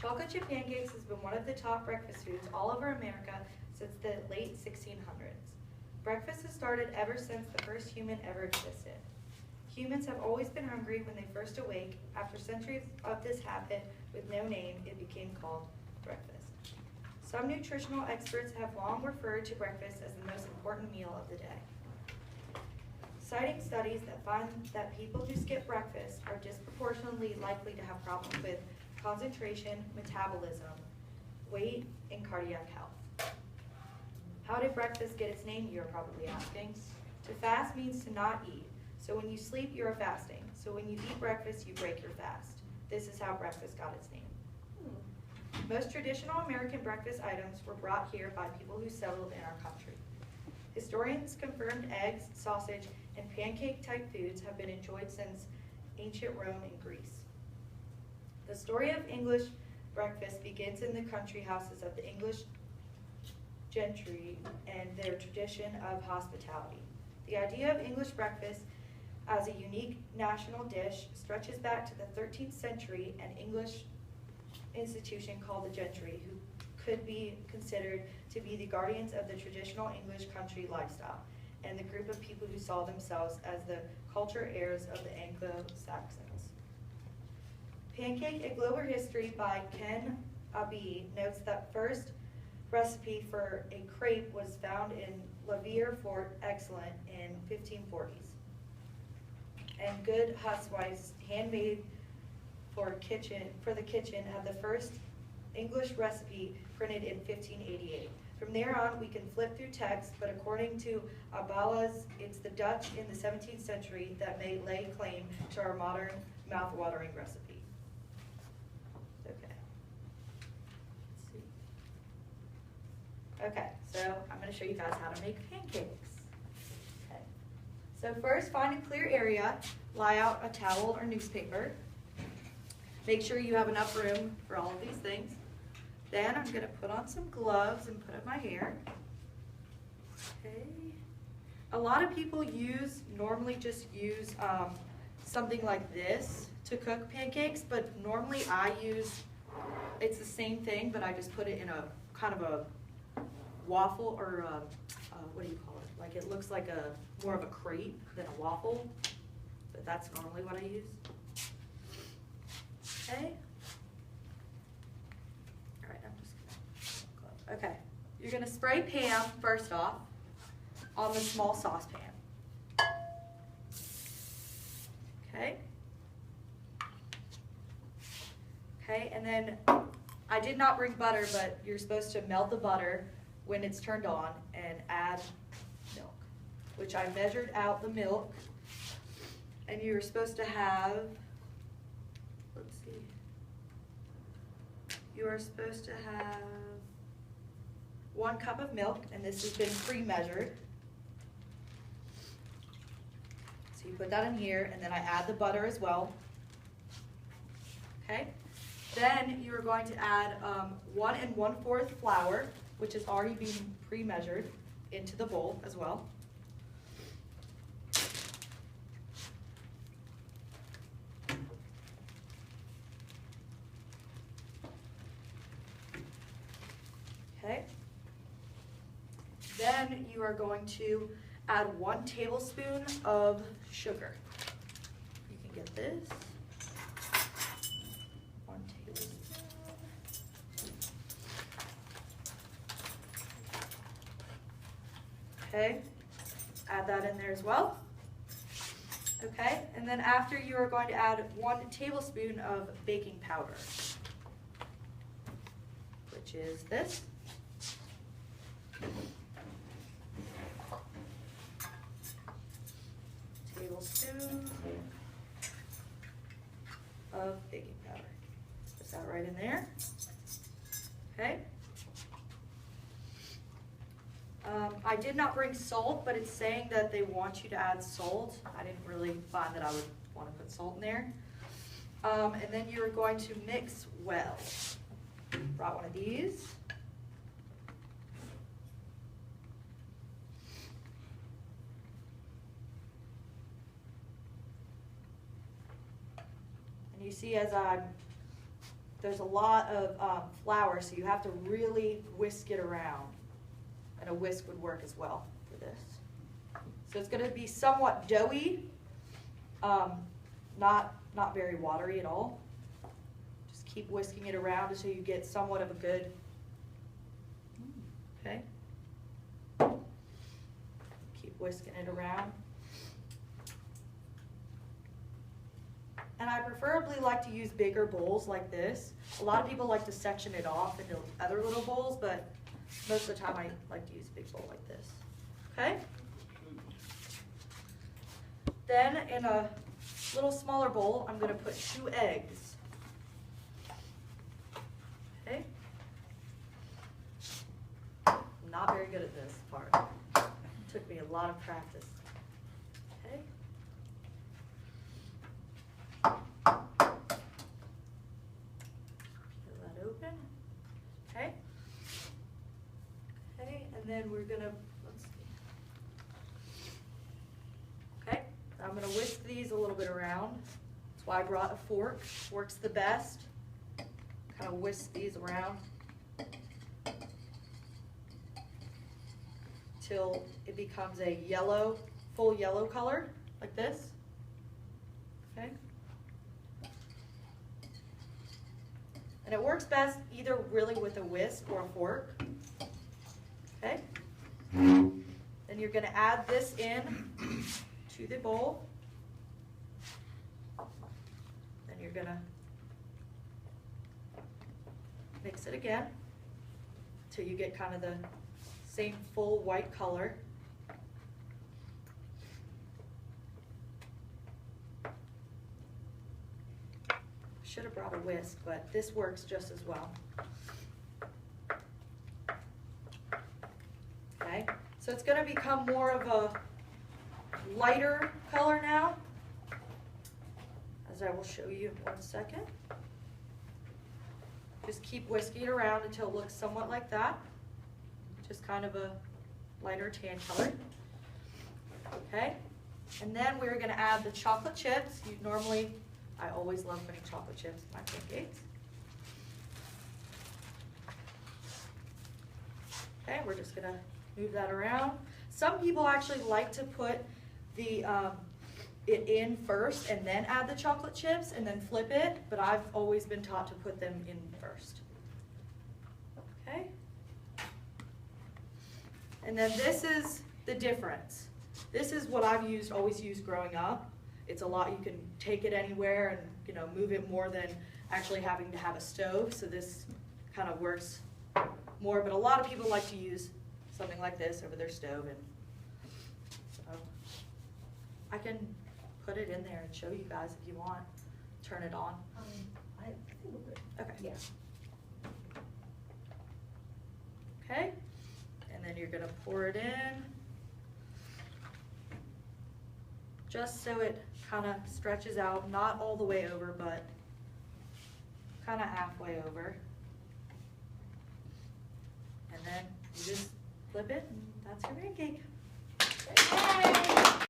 Chocolate chip pancakes has been one of the top breakfast foods all over America since the late 1600s. Breakfast has started ever since the first human ever existed. Humans have always been hungry when they first awake. After centuries of this habit with no name, it became called breakfast. Some nutritional experts have long referred to breakfast as the most important meal of the day, citing studies that find that people who skip breakfast are disproportionately likely to have problems with concentration, metabolism, weight, and cardiac health. How did breakfast get its name, you're probably asking? To fast means to not eat. So when you sleep, you're fasting. So when you eat breakfast, you break your fast. This is how breakfast got its name. Most traditional American breakfast items were brought here by people who settled in our country. Historians confirmed eggs, sausage, and pancake-type foods have been enjoyed since ancient Rome and Greece. The story of English breakfast begins in the country houses of the English gentry and their tradition of hospitality. The idea of English breakfast as a unique national dish stretches back to the 13th century, an English institution called the gentry, who could be considered to be the guardians of the traditional English country lifestyle, and the group of people who saw themselves as the culture heirs of the Anglo-Saxons. Pancake, A Global History by Ken Abbey notes that first recipe for a crepe was found in Lavier Fort Excellent in 1540s. And Good Housewives, handmade for the kitchen, have the first English recipe printed in 1588. From there on, we can flip through text, but according to Abala's, it's the Dutch in the 17th century that may lay claim to our modern mouth-watering recipe. Okay. Let's see. Okay, so I'm going to show you guys how to make pancakes. Okay. So first, find a clear area, lie out a towel or newspaper. Make sure you have enough room for all of these things. Then I'm going to put on some gloves and put up my hair. Okay. A lot of people normally just use something like this to cook pancakes, but normally it's the same thing, but I just put it in a kind of a waffle, or what do you call it? Like, it looks like more of a crepe than a waffle, but that's normally what I use. Okay. All right, I'm just gonna. Okay, you're gonna spray Pam first off on the small saucepan. Okay. Okay, and then I did not bring butter, but you're supposed to melt the butter when it's turned on and add milk, which I measured out the milk, and you're supposed to have. You are supposed to have 1 cup of milk, and this has been pre-measured. So you put that in here, and then I add the butter as well. Okay. Then you are going to add 1 1/4 flour, which is already being pre-measured, into the bowl as well. Okay. Then you are going to add 1 tablespoon of sugar. You can get this. 1 tablespoon. Okay. Add that in there as well. Okay. And then after, you are going to add 1 tablespoon of baking powder, which is this. Tablespoon of baking powder. Put that right in there. Okay. I did not bring salt, but it's saying that they want you to add salt. I didn't really find that I would want to put salt in there. And then you're going to mix well. Brought one of these. And you see, as I'm there's a lot of flour, so you have to really whisk it around. And a whisk would work as well for this. So it's going to be somewhat doughy, not very watery at all. Just keep whisking it around until you get somewhat of a good, okay? Keep whisking it around. And I preferably like to use bigger bowls like this. A lot of people like to section it off into other little bowls, but most of the time I like to use a big bowl like this. Okay? Then in a little smaller bowl, I'm going to put 2 eggs. Okay? I'm not very good at this part. It took me a lot of practice. Okay? Peel that open. Okay? Okay, and then we're going to, let's see. Okay, I'm going to whisk these a little bit around. That's why I brought a fork. Fork's the best. Kind of whisk these around till it becomes a yellow, full yellow color, like this. Okay. And it works best either really with a whisk or a fork. Okay. Then you're going to add this in to the bowl. Then you're going to mix it again till you get kind of the same full white color. Should have brought a whisk, but this works just as well. Okay, so it's going to become more of a lighter color now, as I will show you in 1 second. Just keep whisking it around until it looks somewhat like that. Just kind of a lighter tan color. Okay, and then we're going to add the chocolate chips. I always love putting chocolate chips in my pancakes. Okay, we're just going to move that around. Some people actually like to put the it in first and then add the chocolate chips and then flip it, but I've always been taught to put them in first. Okay? And then this is the difference. This is what I've always used growing up. It's a lot, you can take it anywhere and move it more than actually having to have a stove, so this kind of works more, but a lot of people like to use something like this over their stove, and so I can put it in there and show you guys if you want. Turn it on. I think we're good. Okay. Yeah. Okay, and then you're gonna pour it in, just so it kind of stretches out, not all the way over, but kind of halfway over. And then you just flip it, and that's your pancake.